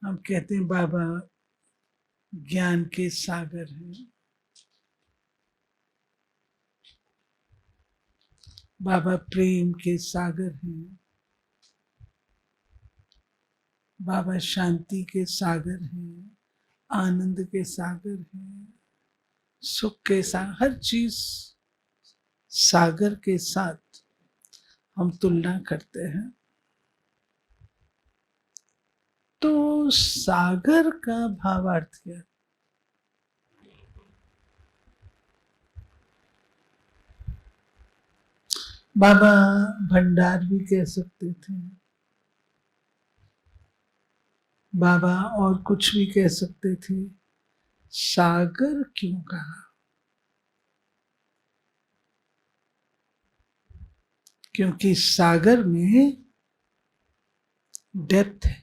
हम कहते हैं बाबा ज्ञान के सागर हैं, बाबा प्रेम के सागर हैं, बाबा शांति के सागर हैं, आनंद के सागर हैं, सुख के सागर, हर चीज सागर के साथ हम तुलना करते हैं। तो सागर का भावार्थ क्या? बाबा भंडार भी कह सकते थे, बाबा और कुछ भी कह सकते थे। सागर क्यों कहा? क्योंकि सागर में डेप्थ है,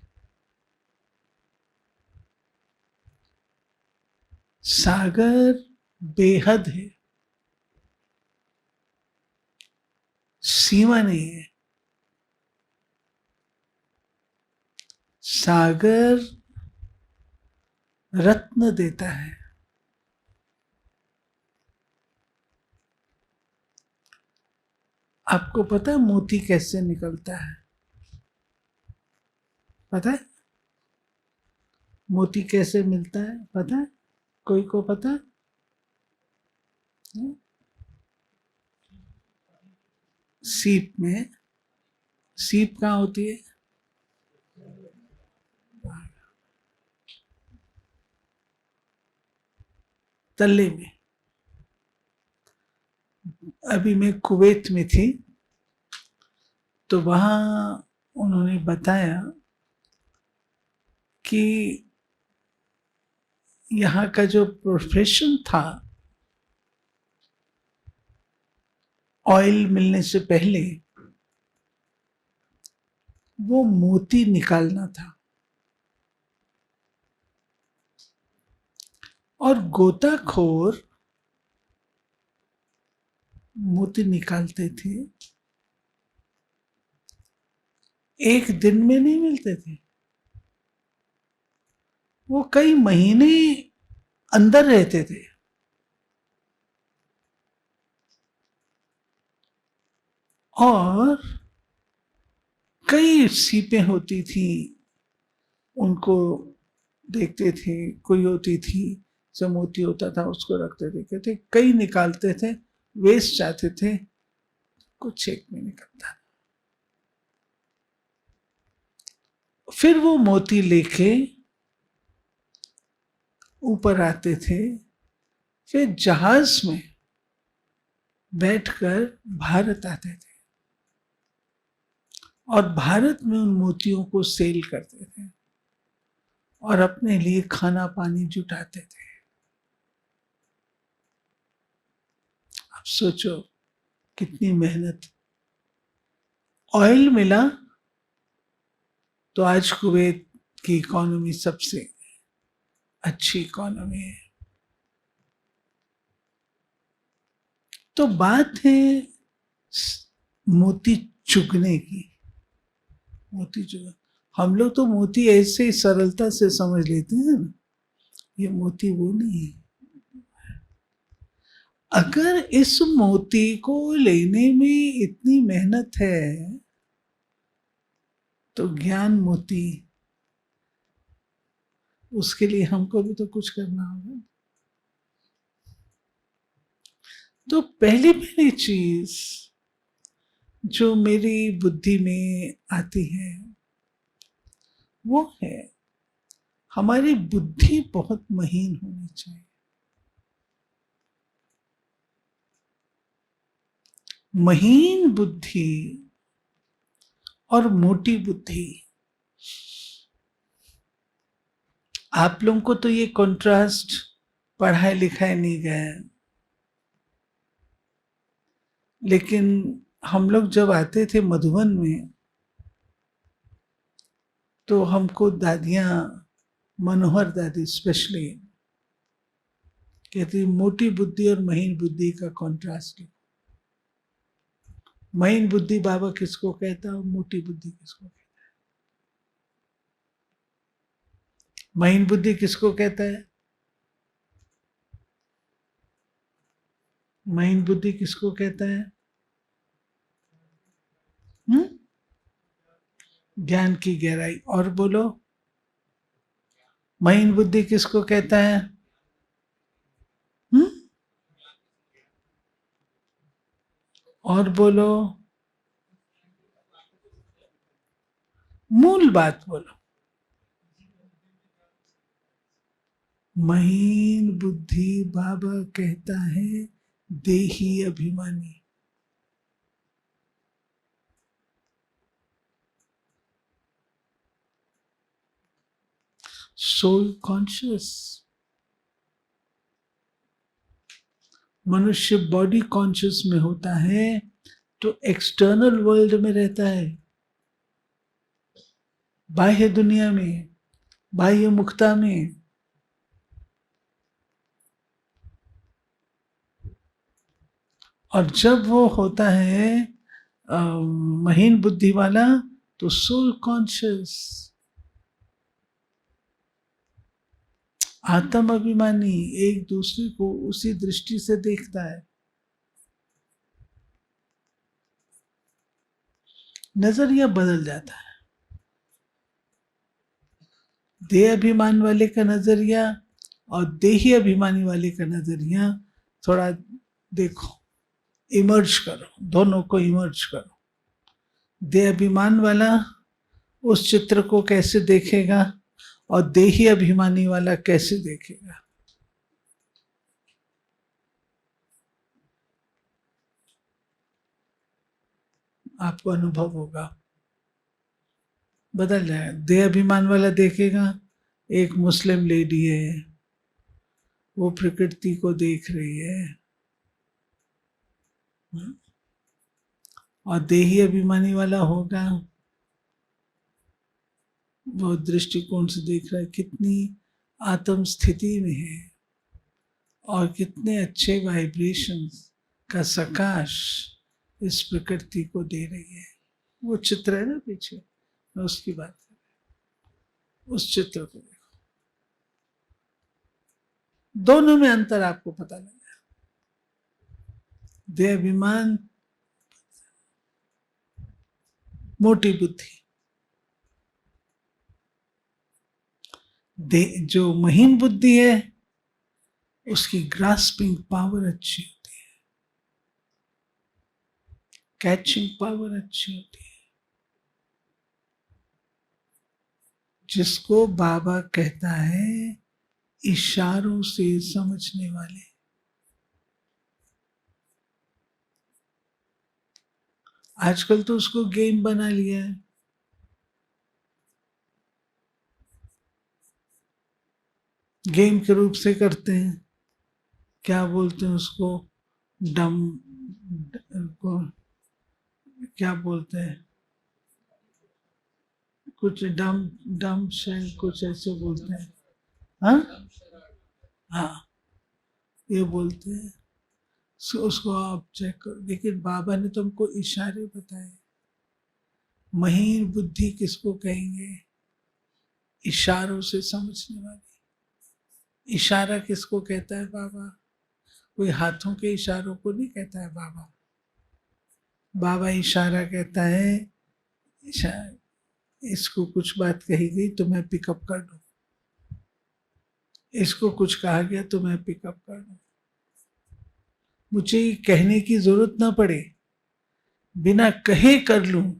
सागर बेहद है, सीमा नहीं है। सागर रत्न देता है, आपको पता है मोती कैसे निकलता है? पता है मोती कैसे मिलता है? पता है? कोई को पता है? सीप में। सीप कहाँ होती है? तल्ले में। अभी मैं कुवैत में थी तो वहां उन्होंने बताया कि यहाँ का जो प्रोफेशन था, ऑयल मिलने से पहले वो मोती निकालना था, और गोताखोर मोती निकालते थे, एक दिन में नहीं मिलते थे, वो कई महीने अंदर रहते थे। और कई सीपें होती थी, उनको देखते थे, कोई होती थी जो मोती होता था उसको रखते थे, कहते कई निकालते थे, वेस्ट जाते थे, कुछ एक में निकलता। फिर वो मोती लेके ऊपर आते थे, फिर जहाज में बैठकर भारत आते थे और भारत में उन मोतियों को सेल करते थे और अपने लिए खाना पानी जुटाते थे। अब सोचो कितनी मेहनत। ऑयल मिला तो आज कुवैत की इकोनॉमी सबसे अच्छी इकोनॉमी है। तो बात है मोती चुगने की। मोती चुगने, हम लोग तो मोती ऐसे ही सरलता से समझ लेते हैं ना, ये मोती वो नहीं है। अगर इस मोती को लेने में इतनी मेहनत है तो ज्ञान मोती, उसके लिए हमको भी तो कुछ करना होगा। तो पहली चीज जो मेरी बुद्धि में आती है वो है हमारी बुद्धि बहुत महीन होनी चाहिए। महीन बुद्धि और मोटी बुद्धि, आप लोगों को तो ये कंट्रास्ट पढ़ाई लिखाई नहीं गया, लेकिन हम लोग जब आते थे मधुबन में तो हमको दादियां, मनोहर दादी स्पेशली कहती मोटी बुद्धि और महीन बुद्धि का कॉन्ट्रास्ट। महीन बुद्धि बाबा किसको कहता है और मोटी बुद्धि किसको कहता महीन बुद्धि किसको कहता है? महीन बुद्धि किसको कहता है? ज्ञान की गहराई। और बोलो, महीन बुद्धि किसको कहता है? हम्म? और बोलो, मूल बात बोलो। महीन बुद्धि बाबा कहता है देही अभिमानी। Soul conscious. मनुष्य बॉडी कॉन्शियस में होता है तो एक्सटर्नल वर्ल्ड में रहता है, बाह्य दुनिया में, बाह्य मुक्ता में। और जब वो होता है महीन बुद्धि वाला तो सोल कॉन्शियस, आत्म अभिमानी, एक दूसरे को उसी दृष्टि से देखता है। नजरिया बदल जाता है। देह अभिमान वाले का नजरिया और देही अभिमानी वाले का नजरिया थोड़ा देखो, इमर्ज करो, दोनों को इमर्ज करो। देह अभिमान वाला उस चित्र को कैसे देखेगा और देही अभिमानी वाला कैसे देखेगा? आपको अनुभव होगा, बदल जाएगा। देह अभिमान वाला देखेगा, एक मुस्लिम लेडी है, वो प्रकृति को देख रही है, और देही अभिमानी वाला होगा, वो दृष्टिकोण से देख रहा है कितनी आत्म स्थिति में है और कितने अच्छे वाइब्रेशंस का सकाश इस प्रकृति को दे रही है। वो चित्र है ना पीछे, मैं उसकी बात कर रहा हूं। उस चित्र को देखो, दोनों में अंतर आपको पता लगा। देह अभिमान मोटी बुद्धि, जो महीन बुद्धि है उसकी ग्रास्पिंग पावर अच्छी होती है, कैचिंग पावर अच्छी होती है, जिसको बाबा कहता है इशारों से समझने वाले। आजकल तो उसको गेम बना लिया है। गेम के रूप से करते हैं, क्या बोलते हैं उसको, डम को क्या बोलते हैं, कुछ डम डम शेल कुछ ऐसे बोलते हैं। हाँ हाँ, ये बोलते हैं। उसको आप चेक करो। लेकिन बाबा ने तुमको इशारे बताए। महीन बुद्धि किसको कहेंगे? इशारों से समझने वाली। इशारा किसको कहता है बाबा? कोई हाथों के इशारों को नहीं कहता है बाबा। बाबा इशारा कहता है, इसको कुछ बात कही गई तो मैं पिकअप कर दूं, इसको कुछ कहा गया तो मैं पिकअप कर दूं, मुझे कहने की जरूरत ना पड़े, बिना कहे कर लूं,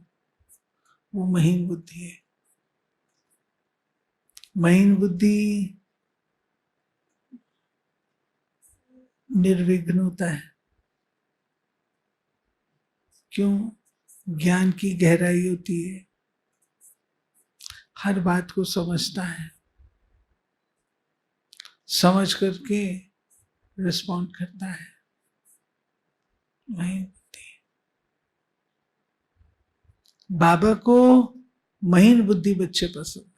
वो महीन बुद्धि है। महीन बुद्धि निर्विघ्न होता है। क्यों? ज्ञान की गहराई होती है, हर बात को समझता है, समझ करके रिस्पॉन्ड करता है। महीन बुद्धि। बाबा को महीन बुद्धि बच्चे पसंद है।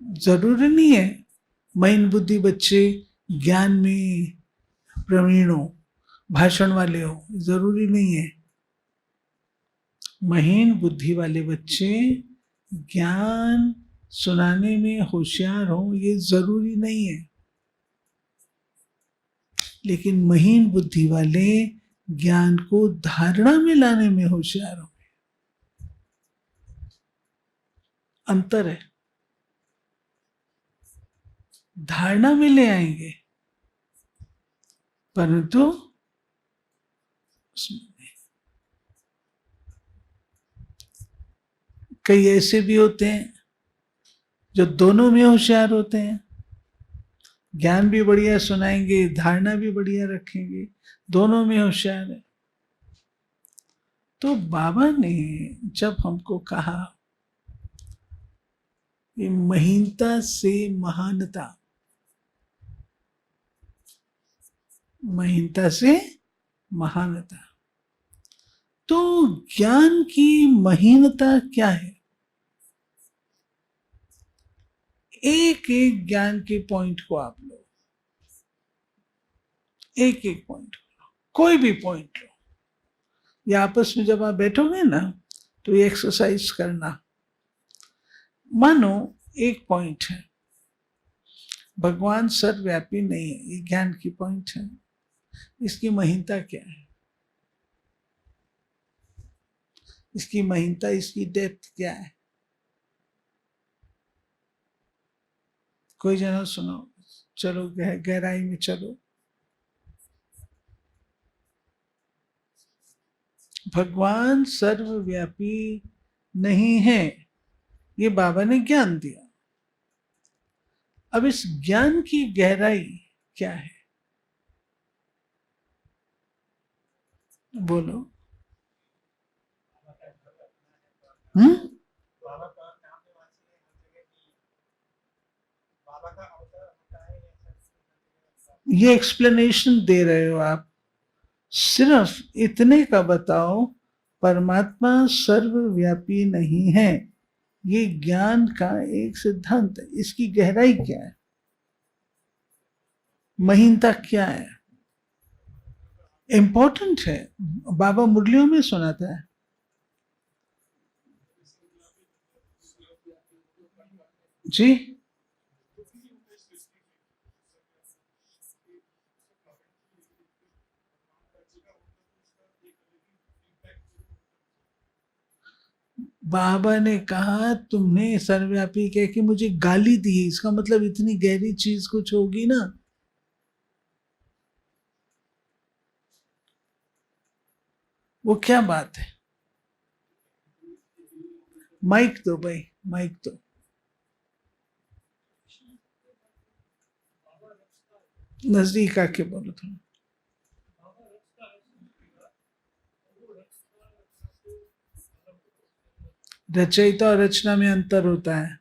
जरूरी नहीं है महीन बुद्धि बच्चे ज्ञान में प्रवीण हो, भाषण वाले हो, जरूरी नहीं है। महीन बुद्धि वाले बच्चे ज्ञान सुनाने में होशियार हो ये जरूरी नहीं है, लेकिन महीन बुद्धि वाले ज्ञान को धारणा में लाने में होशियार हो। अंतर है, धारणा में ले आएंगे परंतु कई ऐसे भी होते हैं जो दोनों में होशियार होते हैं, ज्ञान भी बढ़िया सुनाएंगे, धारणा भी बढ़िया रखेंगे, दोनों में होशियार है। तो बाबा ने जब हमको कहा कि महीनता से महानता, महीनता से महानता, तो ज्ञान की महीनता क्या है? एक एक ज्ञान के पॉइंट को आप लो, एक एक पॉइंट लो, कोई भी पॉइंट लो, या आपस में जब आप बैठोगे ना तो ये एक्सरसाइज करना। मानो एक पॉइंट है, भगवान सर्वव्यापी नहीं है, ये ज्ञान की पॉइंट है, इसकी महीनता क्या है? इसकी महीनता, इसकी डेप्थ क्या है? कोई जना सुनो, चलो गहराई में चलो। भगवान सर्वव्यापी नहीं है, ये बाबा ने ज्ञान दिया। अब इस ज्ञान की गहराई क्या है? बोलो। ये एक्सप्लेनेशन दे रहे हो आप, सिर्फ इतने का बताओ, परमात्मा सर्वव्यापी नहीं है, ये ज्ञान का एक सिद्धांत है, इसकी गहराई क्या है, महीनता क्या है? इंपॉर्टेंट है, बाबा मुरलियों में सुनाता है। जी, बाबा ने कहा तुमने सर्वव्यापी कह के मुझे गाली दी, इसका मतलब इतनी गहरी चीज कुछ होगी ना। वो क्या बात है? माइक दो भाई, माइक दो। नजदीक आके बोलो थोड़ा। रचयिता और रचना में अंतर होता है,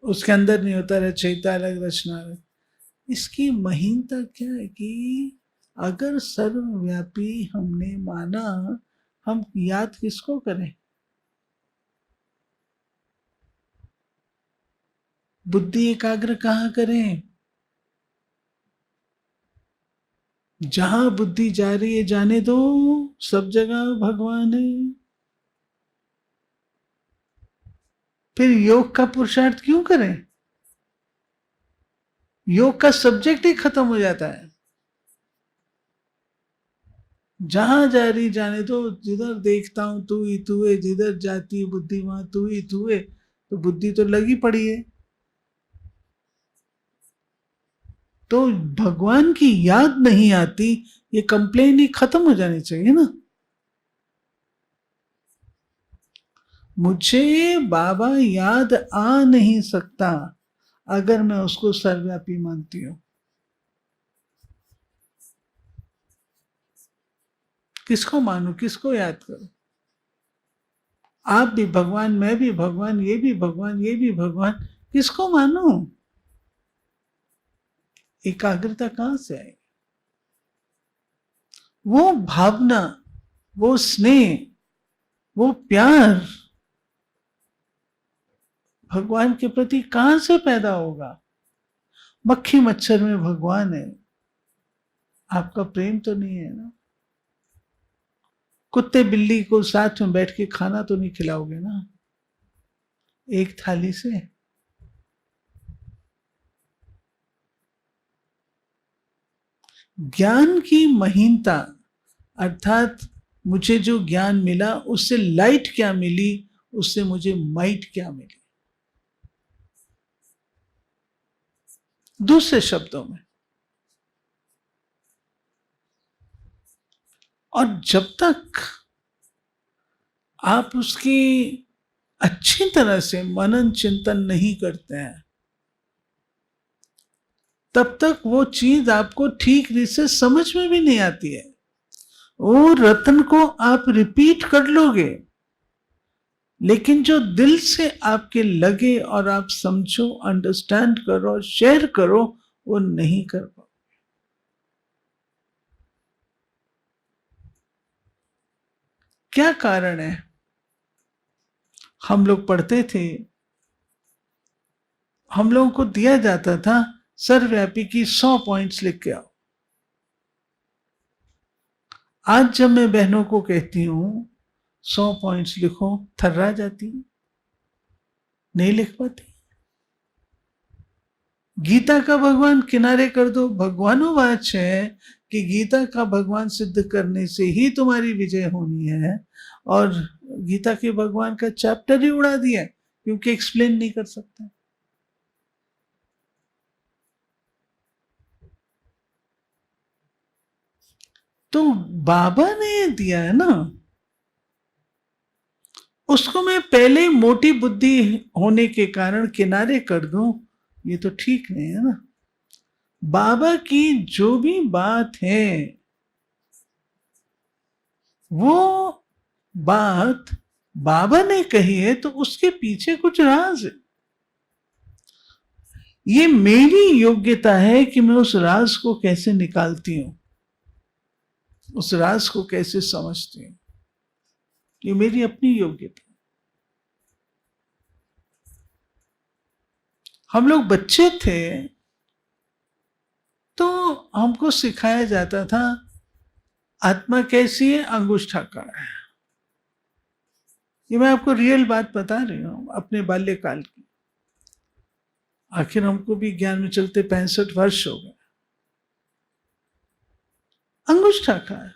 उसके अंदर नहीं होता, रचयिता अलग रचना अलग। इसकी महीनता क्या है कि अगर सर्वव्यापी हमने माना, हम याद किसको करें? बुद्धि एकाग्र कहाँ करें? जहां बुद्धि जा रही है जाने दो, सब जगह भगवान है। फिर योग का पुरुषार्थ क्यों करें? योग का सब्जेक्ट ही खत्म हो जाता है। जहां जा रही जाने दो, जिधर देखता हूं तू ही तू है, जिधर जाती है बुद्धि वहां तू ही तू है, तो बुद्धि तो लगी पड़ी है। तो भगवान की याद नहीं आती, ये कंप्लेन ही खत्म हो जानी चाहिए ना। मुझे बाबा याद आ नहीं सकता अगर मैं उसको सर्वव्यापी मानती हूं। किसको मानूं, किसको याद करूं? आप भी भगवान, मैं भी भगवान, ये भी भगवान, ये भी भगवान, किसको मानूं? एकाग्रता कहां से आए? वो भावना, वो स्नेह, वो प्यार भगवान के प्रति कहां से पैदा होगा? मक्खी मच्छर में भगवान है, आपका प्रेम तो नहीं है ना। कुत्ते बिल्ली को साथ में बैठ के खाना तो नहीं खिलाओगे ना एक थाली से। ज्ञान की महीनता अर्थात मुझे जो ज्ञान मिला उससे लाइट क्या मिली, उससे मुझे माइट क्या मिली। दूसरे शब्दों में, और जब तक आप उसकी अच्छी तरह से मनन चिंतन नहीं करते हैं तब तक वो चीज आपको ठीक से समझ में भी नहीं आती है। वो रत्न को आप रिपीट कर लोगे, लेकिन जो दिल से आपके लगे और आप समझो, अंडरस्टैंड करो, शेयर करो, वो नहीं कर पाओ। क्या कारण है? हम लोग पढ़ते थे, हम लोगों को दिया जाता था सर्वव्यापी की 100 पॉइंट्स लिख के आओ। आज जब मैं बहनों को कहती हूं 100 पॉइंट्स लिखो, थर्रा जाती, नहीं लिख पाती। गीता का भगवान किनारे कर दो, भगवानोवाच है कि गीता का भगवान सिद्ध करने से ही तुम्हारी विजय होनी है, और गीता के भगवान का चैप्टर ही उड़ा दिया क्योंकि एक्सप्लेन नहीं कर सकते। तो बाबा ने दिया है ना, उसको मैं पहले मोटी बुद्धि होने के कारण किनारे कर दूं, ये तो ठीक नहीं है ना। बाबा की जो भी बात है वो बात बाबा ने कही है तो उसके पीछे कुछ राज है। ये मेरी योग्यता है कि मैं उस राज को कैसे निकालती हूं, उस राज को कैसे समझती हूं, ये मेरी अपनी योग्यता। हम लोग बच्चे थे तो हमको सिखाया जाता था आत्मा कैसी है, अंगुष्ठाकार है। ये मैं आपको रियल बात बता रही हूं अपने बाल्यकाल की। आखिर हमको भी ज्ञान में चलते 65 वर्ष हो गए। अंगुष्ठाकार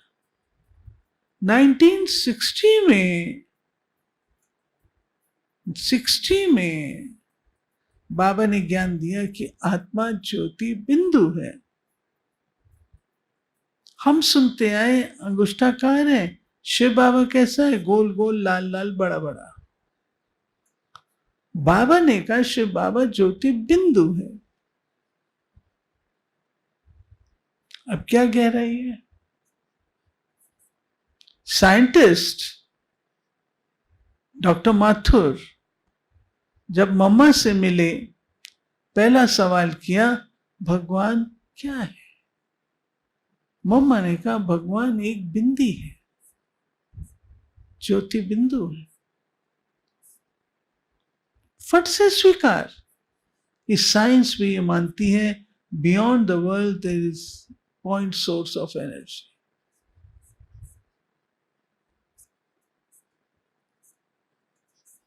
1960 में बाबा ने ज्ञान दिया कि आत्मा ज्योति बिंदु है। हम सुनते आए अंगुष्ठाकार है। शिव बाबा कैसा है? गोल गोल लाल लाल बड़ा बड़ा। बाबा ने कहा शिव बाबा ज्योति बिंदु है। अब क्या गहराई है? साइंटिस्ट डॉक्टर माथुर जब मम्मा से मिले, पहला सवाल किया भगवान क्या है? मम्मा ने कहा भगवान एक बिंदी है, ज्योति बिंदु है। फट से स्वीकार। इस साइंस भी ये मानती है beyond the world there is point source of energy.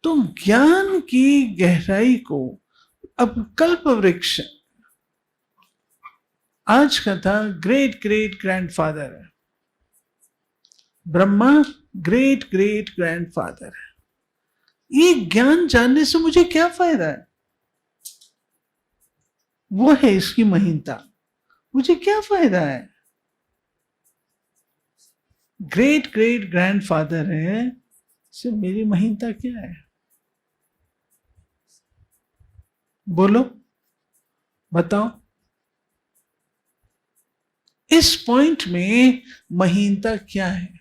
तो ज्ञान की गहराई को, अब कल्प वृक्ष आज का था ग्रेट ग्रेट ग्रैंडफादर है, ब्रह्मा ग्रेट ग्रेट ग्रैंडफादर है। ये ज्ञान जानने से मुझे क्या फायदा है? वो है इसकी महीनता। मुझे क्या फायदा है? ग्रेट ग्रेट ग्रैंडफादर है, इससे मेरी महीनता क्या है? बोलो, बताओ। इस पॉइंट में महीनता क्या है?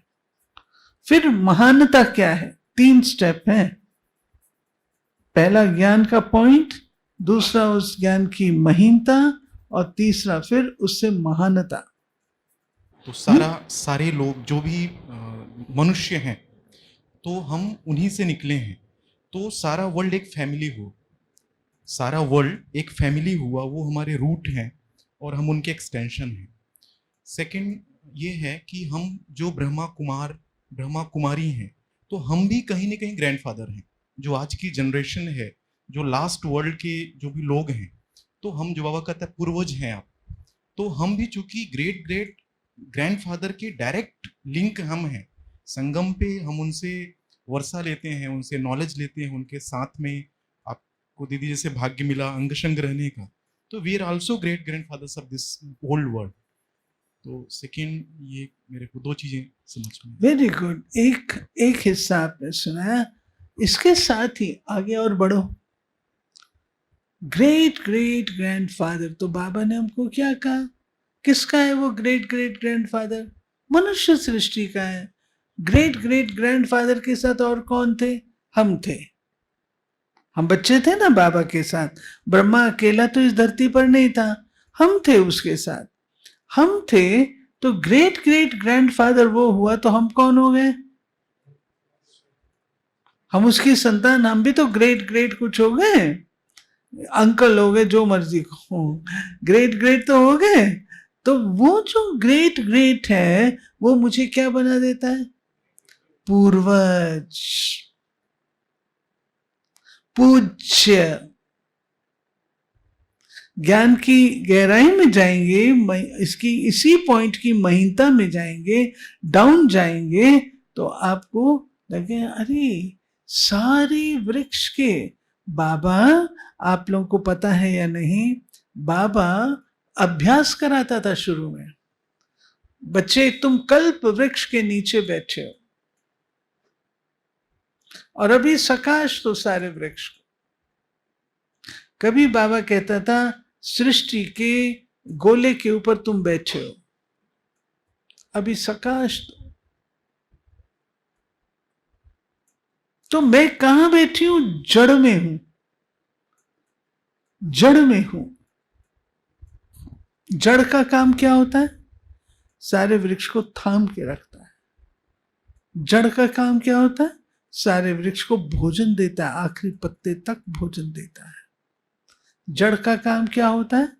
फिर महानता क्या है? 3 स्टेप है। पहला ज्ञान का पॉइंट, दूसरा उस ज्ञान की महीनता, और तीसरा फिर उससे महानता। तो सारे लोग जो भी मनुष्य हैं तो हम उन्हीं से निकले हैं। तो सारा वर्ल्ड एक फैमिली हो, सारा वर्ल्ड एक फैमिली हुआ, वो हमारे रूट हैं और हम उनके एक्सटेंशन हैं। सेकंड ये है कि हम जो ब्रह्मा कुमार ब्रह्मा कुमारी हैं, तो हम भी कहीं ना कहीं ग्रैंडफादर हैं। जो आज की जनरेशन है, जो लास्ट वर्ल्ड के जो भी लोग हैं, तो हम, जो बाबा कहता है पूर्वज हैं आप, तो हम भी चूंकि ग्रेट ग्रेट ग्रैंडफादर के डायरेक्ट लिंक हम हैं, संगम पे हम उनसे वर्षा लेते हैं, उनसे नॉलेज लेते हैं, उनके साथ में आपको दीदी जैसे भाग्य मिला अंग संग रहने का, तो we are also great grandfathers of this old world. तो सेकेंड, ये मेरे को दो चीजें समझ में। Very good. एक एक हिस्सा आपने सुनाया, इसके साथ ही आगे और बढ़ो। ग्रेट ग्रेट ग्रैंडफादर, तो बाबा ने हमको क्या कहा, किसका है वो ग्रेट ग्रेट ग्रैंडफादर? मनुष्य सृष्टि का है। ग्रेट ग्रेट ग्रैंडफादर के साथ और कौन थे? हम थे। हम बच्चे थे ना बाबा के साथ। ब्रह्मा अकेला तो इस धरती पर नहीं था, हम थे उसके साथ। हम थे तो ग्रेट ग्रेट ग्रैंडफादर वो हुआ, तो हम कौन हो गए? हम उसकी संतान, हम भी तो ग्रेट ग्रेट कुछ हो गए, अंकल हो गए, जो मर्जी हो, ग्रेट ग्रेट तो हो गए। तो वो जो ग्रेट ग्रेट है वो मुझे क्या बना देता है? पूर्वज, पूज्य। ज्ञान की गहराई में जाएंगे, इसकी इसी पॉइंट की महीनता में जाएंगे, डाउन जाएंगे, तो आपको लगे अरे सारे वृक्ष के बाबा, आप लोगों को पता है या नहीं, बाबा अभ्यास कराता था शुरू में। बच्चे, तुम कल्प वृक्ष के नीचे बैठे हो, और अभी सकाश तो सारे वृक्ष। कभी बाबा कहता था सृष्टि के गोले के ऊपर तुम बैठे हो, अभी सकाश तो मैं कहां बैठी हूं? जड़ में हूं, जड़ में हूं। जड़ का काम क्या होता है? सारे वृक्ष को थाम के रखता है। जड़ का काम क्या होता है? सारे वृक्ष को भोजन देता है, आखिरी पत्ते तक भोजन देता है। जड़ का काम क्या होता है?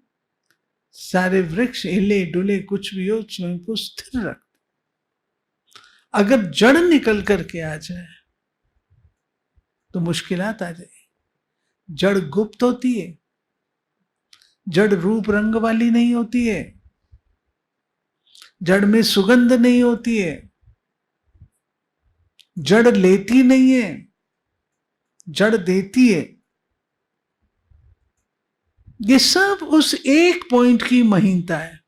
सारे वृक्ष हिले डुले कुछ भी हो, स्वयं को स्थिर रखते। अगर जड़ निकल करके आ जाए तो मुश्किलात आ जाए। जड़ गुप्त होती है, जड़ रूप रंग वाली नहीं होती है, जड़ में सुगंध नहीं होती है, जड़ लेती नहीं है, जड़ देती है। ये सब उस एक पॉइंट की महीनता है।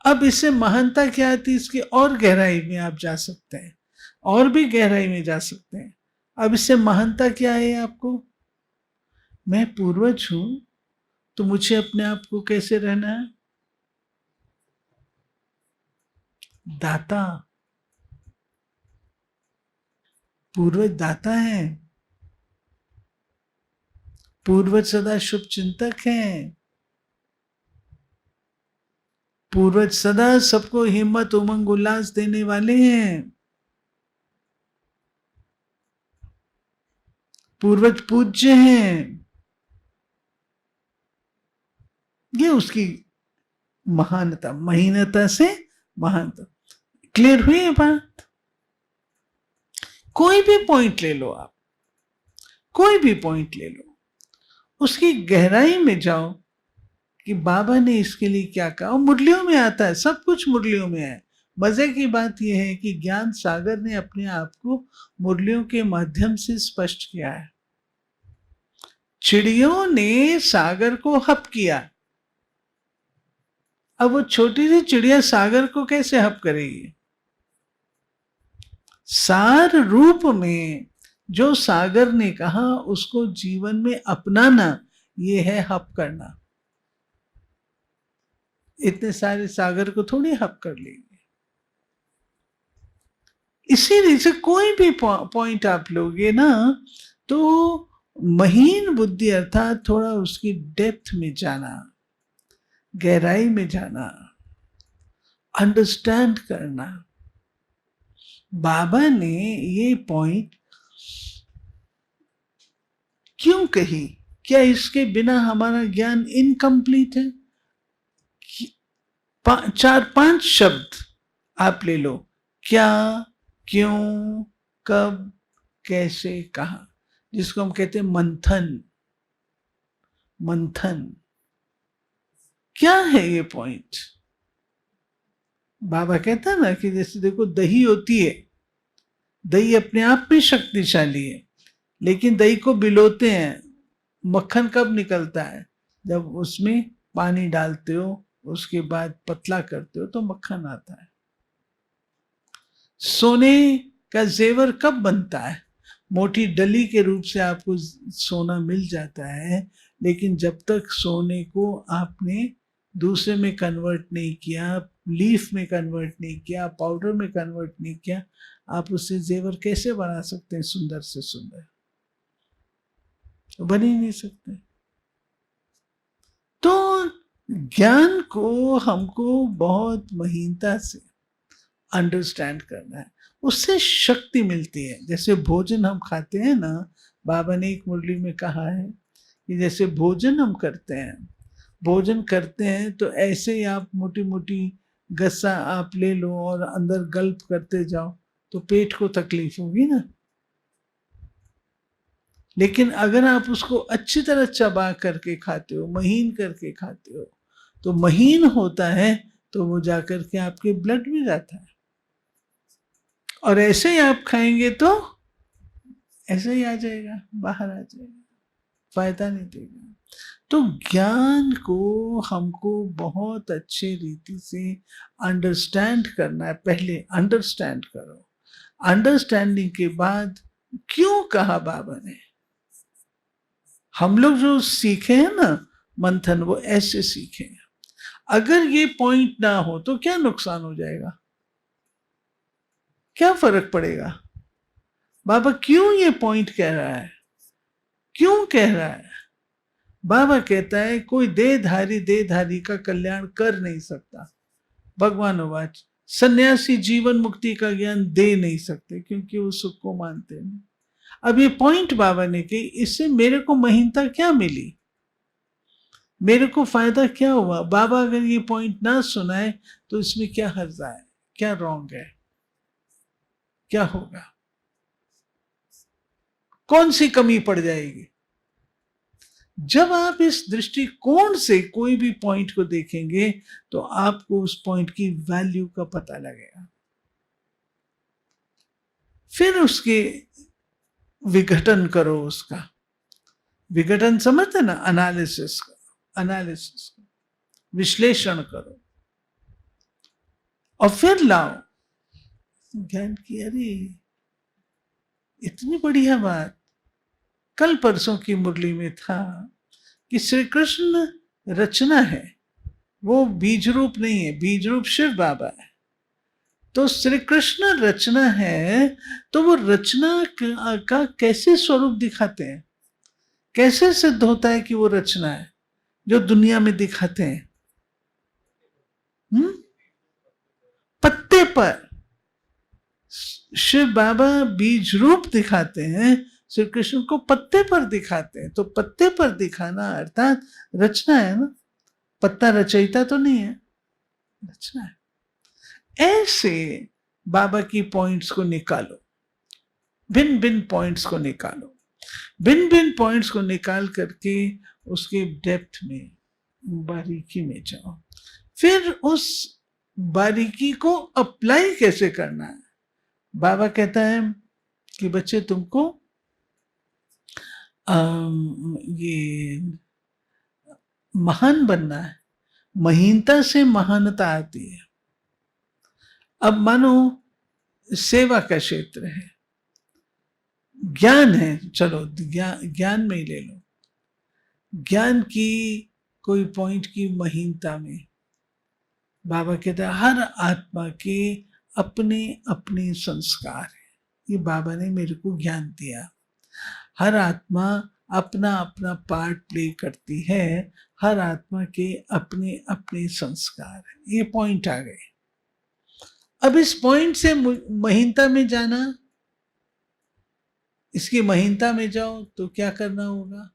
अब इससे महानता क्या आती है? इसकी और गहराई में आप जा सकते हैं, और भी गहराई में जा सकते हैं। अब इससे महानता क्या है आपको? मैं पूर्वज हूं, तो मुझे अपने आप को कैसे रहना है? दाता। पूर्वज दाता है, पूर्वज सदा शुभ चिंतक हैं, पूर्वज सदा सबको हिम्मत उमंग उल्लास देने वाले हैं, पूर्वज पूज्य हैं। ये उसकी महानता, महीनता से महानता। क्लियर हुई है बात? कोई भी पॉइंट ले लो आप, कोई भी पॉइंट ले लो, उसकी गहराई में जाओ कि बाबा ने इसके लिए क्या कहा। और मुरलियों में आता है, सब कुछ मुरलियों में है। मजे की बात यह है कि ज्ञान सागर ने अपने आप को मुरलियों के माध्यम से स्पष्ट किया है। चिड़ियों ने सागर को हप किया, अब वो छोटी सी चिड़िया सागर को कैसे हप करेगी? सार रूप में जो सागर ने कहा उसको जीवन में अपनाना, ये है हप करना। इतने सारे सागर को थोड़ी हप कर लेंगे। इसीलिए से कोई भी पॉइंट आप लोगे ना, तो महीन बुद्धि अर्थात थोड़ा उसकी डेप्थ में जाना, गहराई में जाना, अंडरस्टैंड करना। बाबा ने ये पॉइंट क्यों कही? क्या इसके बिना हमारा ज्ञान इनकम्प्लीट है? चार पांच शब्द आप ले लो, क्या, क्यों, कब, कैसे, कहा, जिसको हम कहते हैं मंथन। मंथन क्या है ये पॉइंट? बाबा कहता है ना कि जैसे देखो दही होती है, दही अपने आप में शक्तिशाली है, लेकिन दही को बिलोते हैं, मक्खन कब निकलता है? जब उसमें पानी डालते हो, उसके बाद पतला करते हो तो मक्खन आता है। सोने का जेवर कब बनता है? मोटी डली के रूप से आपको सोना मिल जाता है, लेकिन जब तक सोने को आपने दूसरे में कन्वर्ट नहीं किया, लीफ में कन्वर्ट नहीं किया, पाउडर में कन्वर्ट नहीं किया, आप उससे जेवर कैसे बना सकते हैं सुंदर से सुंदर? बन ही नहीं सकते। तो ज्ञान को हमको बहुत महीनता से अंडरस्टैंड करना है, उससे शक्ति मिलती है। जैसे भोजन हम खाते हैं ना, बाबा ने एक मुरली में कहा है कि जैसे भोजन हम करते हैं, भोजन करते हैं तो ऐसे ही आप मोटी मोटी गस्सा आप ले लो और अंदर गल्प करते जाओ तो पेट को तकलीफ होगी ना। लेकिन अगर आप उसको अच्छी तरह चबा करके खाते हो, महीन करके खाते हो, तो महीन होता है, तो वो जाकर के आपके ब्लड में जाता है। और ऐसे ही आप खाएंगे तो ऐसे ही आ जाएगा, बाहर आ जाएगा, फायदा नहीं देगा। तो ज्ञान को हमको बहुत अच्छे रीति से अंडरस्टैंड करना है। पहले अंडरस्टैंड करो, अंडरस्टैंडिंग के बाद क्यों कहा बाबा ने। हम लोग जो सीखे हैं ना मंथन, वो ऐसे सीखे हैं। अगर ये पॉइंट ना हो तो क्या नुकसान हो जाएगा, क्या फर्क पड़ेगा? बाबा क्यों ये पॉइंट कह रहा है, क्यों कह रहा है? बाबा कहता है कोई देहधारी का कल्याण कर नहीं सकता। भगवान वाच, सन्यासी जीवन मुक्ति का ज्ञान दे नहीं सकते क्योंकि वो सुख को मानते नहीं। अब ये पॉइंट बाबा ने कही, इससे मेरे को महीनता क्या मिली, मेरे को फायदा क्या हुआ? बाबा अगर ये पॉइंट ना सुनाए तो इसमें क्या हर्जा है, क्या रॉन्ग है, क्या होगा, कौन सी कमी पड़ जाएगी? जब आप इस दृष्टिकोण से कोई भी पॉइंट को देखेंगे तो आपको उस पॉइंट की वैल्यू का पता लगेगा। फिर उसके विघटन करो, उसका विघटन समझते ना, एनालिसिस का विश्लेषण करो और फिर लाओ ज्ञान की। अरे इतनी बढ़िया बात कल परसों की मुरली में था कि श्री कृष्ण रचना है, वो बीज रूप नहीं है, बीज रूप शिव बाबा है। तो श्री कृष्ण रचना है, तो वो रचना का कैसे स्वरूप दिखाते हैं, कैसे सिद्ध होता है कि वो रचना है जो दुनिया में दिखाते हैं? पत्ते पर शिव बाबा बीज रूप दिखाते हैं, श्री कृष्ण को पत्ते पर दिखाते हैं। तो पत्ते पर दिखाना अर्थात रचना है ना, पत्ता रचयिता तो नहीं है, रचना है। ऐसे बाबा की पॉइंट्स को निकालो, भिन्न भिन्न पॉइंट्स को निकालो, भिन्न भिन्न पॉइंट्स को निकाल करके उसके डेप्थ में, बारीकी में जाओ। फिर उस बारीकी को अप्लाई कैसे करना है? बाबा कहता है कि बच्चे तुमको ये महान बनना है, महीनता से महानता आती है। अब मानो सेवा का क्षेत्र है, ज्ञान है, चलो ज्ञान में ही ले लो। ज्ञान की कोई पॉइंट की महीनता में बाबा कहते हैं हर आत्मा के अपने अपने संस्कार है। ये बाबा ने मेरे को ज्ञान दिया। हर आत्मा अपना अपना पार्ट प्ले करती है, हर आत्मा के अपने अपने संस्कार है। ये पॉइंट आ गए। अब इस पॉइंट से महीनता में जाना, इसकी महीनता में जाओ तो क्या करना होगा?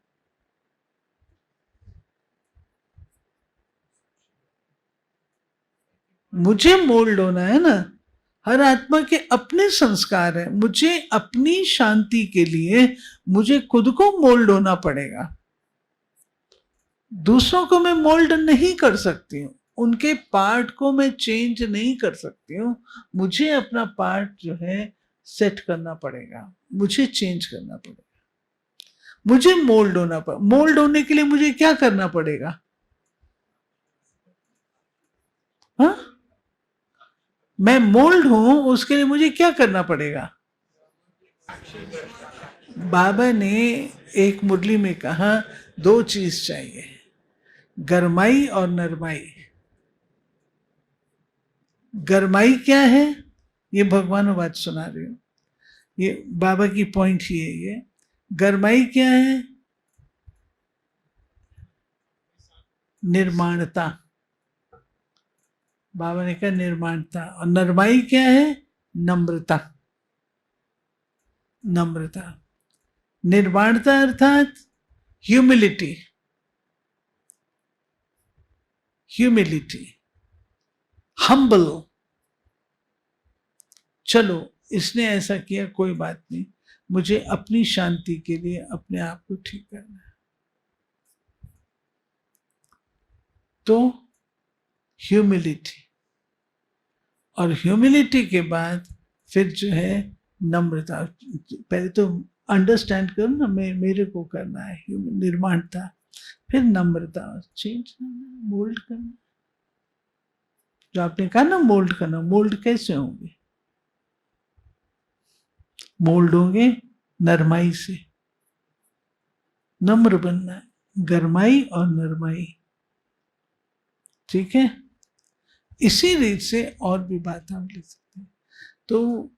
मुझे मोल्ड होना है ना। हर आत्मा के अपने संस्कार है, मुझे अपनी शांति के लिए मुझे खुद को मोल्ड होना पड़ेगा। दूसरों को मैं मोल्ड नहीं कर सकती हूँ, उनके पार्ट को मैं चेंज नहीं कर सकती हूँ। मुझे अपना पार्ट जो है सेट करना पड़ेगा, मुझे चेंज करना पड़ेगा, मुझे मोल्ड होना पड़ेगा। मोल्ड होने के लिए मुझे क्या करना पड़ेगा? हाँ, मैं मोल्ड हूं, उसके लिए मुझे क्या करना पड़ेगा? बाबा ने एक मुरली में कहा, दो चीज चाहिए, गरमाई और नरमाई। गरमाई क्या है? ये भगवान बात सुना रही हूं, ये बाबा की पॉइंट ही है। ये गरमाई क्या है? निर्माणता। बाबा ने कहा निर्माणता। और नरमाई क्या है? नम्रता। नम्रता, निर्वाणता अर्थात ह्यूमिलिटी। Humility, humble. चलो इसने ऐसा किया, कोई बात नहीं, मुझे अपनी शांति के लिए अपने आप को ठीक करना है। तो ह्यूमिलिटी, और ह्यूमिलिटी के बाद फिर जो है नम्रता। पहले तो अंडरस्टैंड करो ना, मेरे को करना है निर्माणता, फिर नम्रता, चेंज करना, मोल्ड करना। जो आपने कहा ना मोल्ड करना, मोल्ड कैसे होंगे? मोल्ड होंगे नरमाई से। नम्र बनना है, गरमाई और नरमाई, ठीक है। इसी रीत से और भी बात हम ले सकते हैं। तो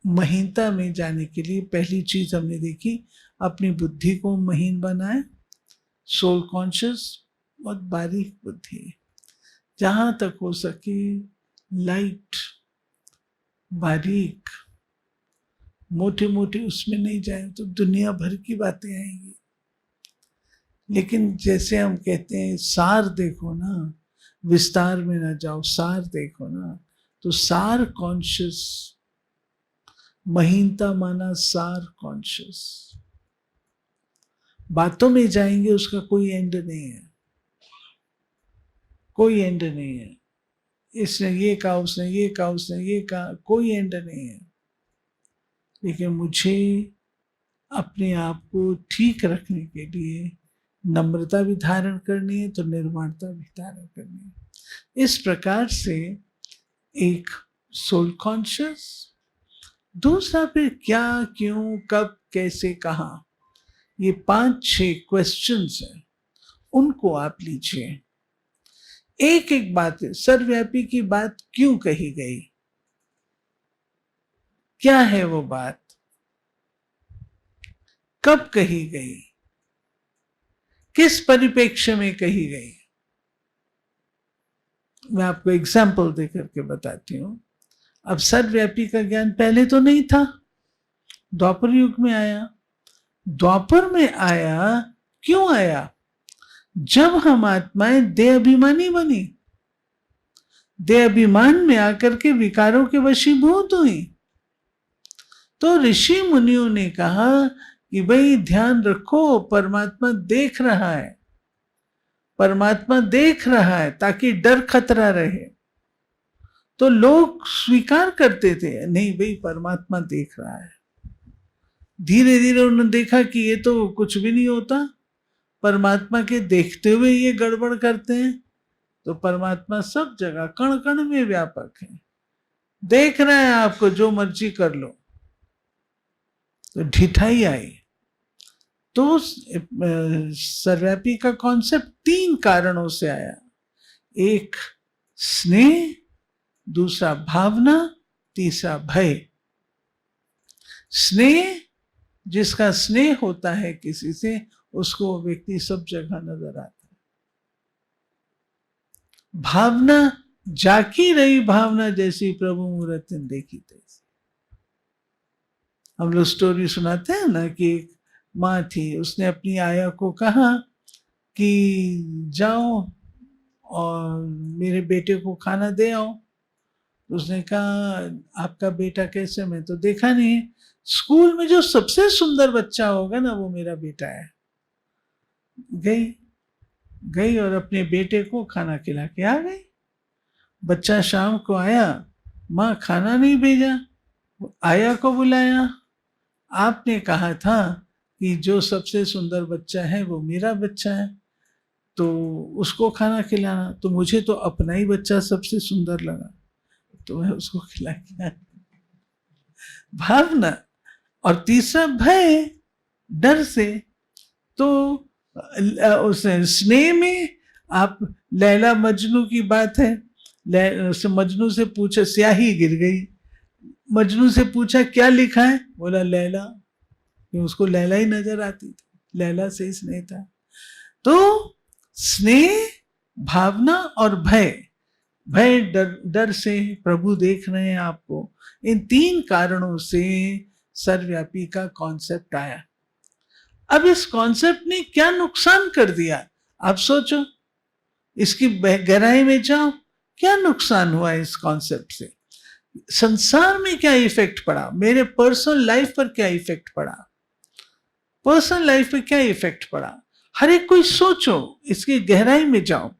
महीनता में जाने के लिए पहली चीज हमने देखी, अपनी बुद्धि को महीन बनाए। सोल कॉन्शियस बहुत बारीक बुद्धि है, जहां तक हो सके लाइट, बारीक, मोटे मोटे उसमें नहीं जाए तो दुनिया भर की बातें आएंगी। लेकिन जैसे हम कहते हैं सार देखो ना, विस्तार में ना जाओ, सार देखो ना। तो सार कॉन्शियस, महीनता माना सार कॉन्शियस। बातों में जाएंगे, उसका कोई एंड नहीं है, कोई एंड नहीं है। इसने ये कहा, उसने ये कहा, उसने ये कहा, कोई एंड नहीं है। लेकिन मुझे अपने आप को ठीक रखने के लिए नम्रता भी धारण करनी है, तो निर्माणता भी धारण करनी है। इस प्रकार से एक सोल कॉन्शियस, दूसरा फिर क्या, क्यों, कब, कैसे, कहां, ये 5-6 क्वेश्चंस हैं, उनको आप लीजिए। एक एक बात है, सर्वव्यापी की बात क्यों कही गई, क्या है वो बात, कब कही गई, किस परिप्रेक्ष्य में कही गई। मैं आपको एग्जाम्पल देकर के बताती हूं। अब सर्वव्यापी का ज्ञान पहले तो नहीं था, द्वापर युग में आया। द्वापर में आया, क्यों आया? जब हम आत्माएं देह अभिमानी बनी, देह अभिमान में आकर के विकारों के वशीभूत हुई, तो ऋषि मुनियों ने कहा कि भाई ध्यान रखो, परमात्मा देख रहा है, परमात्मा देख रहा है, ताकि डर खतरा रहे। तो लोग स्वीकार करते थे, नहीं भाई परमात्मा देख रहा है। धीरे धीरे उन्होंने देखा कि ये तो कुछ भी नहीं होता, परमात्मा के देखते हुए ये गड़बड़ करते हैं। तो परमात्मा सब जगह कण कण में व्यापक है, देख रहे हैं आपको, जो मर्जी कर लो। तो ढिठाई आई। तो सर्वव्यापी का कॉन्सेप्ट 3 कारणों से आया। एक स्नेह, दूसरा भावना, तीसरा भय। स्नेह, जिसका स्नेह होता है किसी से, उसको व्यक्ति सब जगह नजर आता है। भावना, जाकी रही भावना जैसी प्रभु मूर्ति देखी तैसी। हम लोग स्टोरी सुनाते हैं ना कि एक माँ थी, उसने अपनी आया को कहा कि जाओ और मेरे बेटे को खाना दे आओ। उसने कहा आपका बेटा कैसे, मैं तो देखा नहीं, स्कूल में जो सबसे सुंदर बच्चा होगा ना वो मेरा बेटा है। गई और अपने बेटे को खाना खिला के आ गई। बच्चा शाम को आया, माँ खाना नहीं भेजा, आया को बुलाया, आपने कहा था कि जो सबसे सुंदर बच्चा है वो मेरा बच्चा है, तो उसको खाना खिलाना। तो मुझे तो अपना ही बच्चा सबसे सुंदर लगा, तो मैं उसको खिला के आया। भावना। और तीसरा भय, डर से। तो उस स्नेह में आप, लैला मजनू की बात है, मजनू से पूछा, स्याही गिर गई, मजनू से पूछा क्या लिखा है, बोला लैला, उसको लैला ही नजर आती थी, लैला से ही स्नेह था। तो स्नेह, भावना और भय, भय डर से, प्रभु देख रहे हैं आपको, इन 3 कारणों से सर्वव्यापी का कॉन्सेप्ट आया। अब इस कॉन्सेप्ट ने क्या नुकसान कर दिया, आप सोचो, इसकी गहराई में जाओ, क्या नुकसान हुआ इस कॉन्सेप्ट से, संसार में क्या इफेक्ट पड़ा, मेरे पर्सनल लाइफ पर क्या इफेक्ट पड़ा, पर्सनल लाइफ पे क्या इफेक्ट पड़ा, हर एक कोई सोचो, इसकी गहराई में जाओ।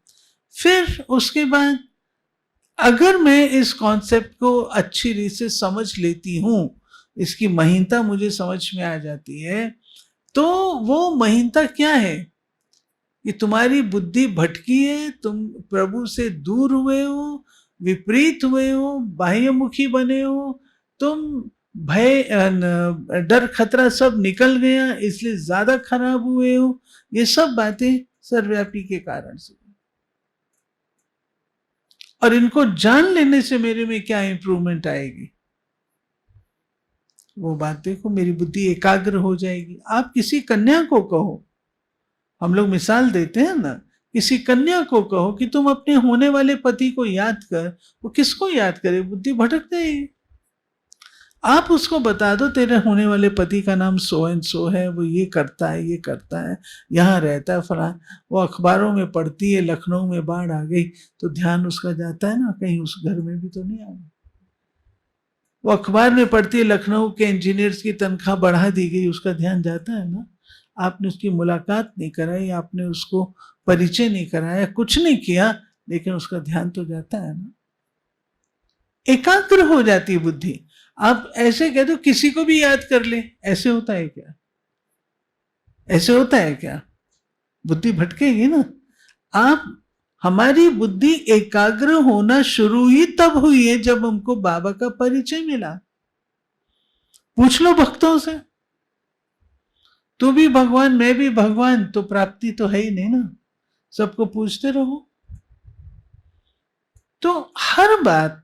फिर उसके बाद अगर मैं इस कॉन्सेप्ट को अच्छी रीति से समझ लेती हूं, इसकी महीनता मुझे समझ में आ जाती है, तो वो महीनता क्या है कि तुम्हारी बुद्धि भटकी है, तुम प्रभु से दूर हुए हो, विपरीत हुए हो, बाह्यमुखी बने हो, तुम भय, डर, खतरा सब निकल गया, इसलिए ज्यादा खराब हुए हो। ये सब बातें सर्वव्यापी के कारण से। और इनको जान लेने से मेरे में क्या इंप्रूवमेंट आएगी, वो बात देखो, मेरी बुद्धि एकाग्र हो जाएगी। आप किसी कन्या को कहो, हम लोग मिसाल देते हैं ना, किसी कन्या को कहो कि तुम अपने होने वाले पति को याद कर, वो किसको याद करे, बुद्धि भटक जाएगी। आप उसको बता दो तेरे होने वाले पति का नाम सो एंड सो है, वो ये करता है, ये करता है, यहाँ रहता है फलां, वो अखबारों में पढ़ती है लखनऊ में बाढ़ आ गई, तो ध्यान उसका जाता है ना, कहीं उस घर में भी तो नहीं आ गई। वो अखबार में पढ़ती है लखनऊ के इंजीनियर्स की तनख्वाह बढ़ा दी गई, उसका ध्यान जाता है ना। आपने उसकी मुलाकात नहीं कराई, आपने उसको परिचय नहीं कराया, कुछ नहीं किया, लेकिन उसका ध्यान तो जाता है ना। एकाग्र हो जाती है बुद्धि। आप ऐसे कह दो किसी को भी याद कर ले, ऐसे होता है क्या, ऐसे होता है क्या, बुद्धि भटकेगी ना। आप, हमारी बुद्धि एकाग्र होना शुरू ही तब हुई है जब हमको बाबा का परिचय मिला। पूछ लो भक्तों से, तू भी भगवान मैं भी भगवान, तो प्राप्ति तो है ही नहीं ना, सबको पूछते रहो। तो हर बात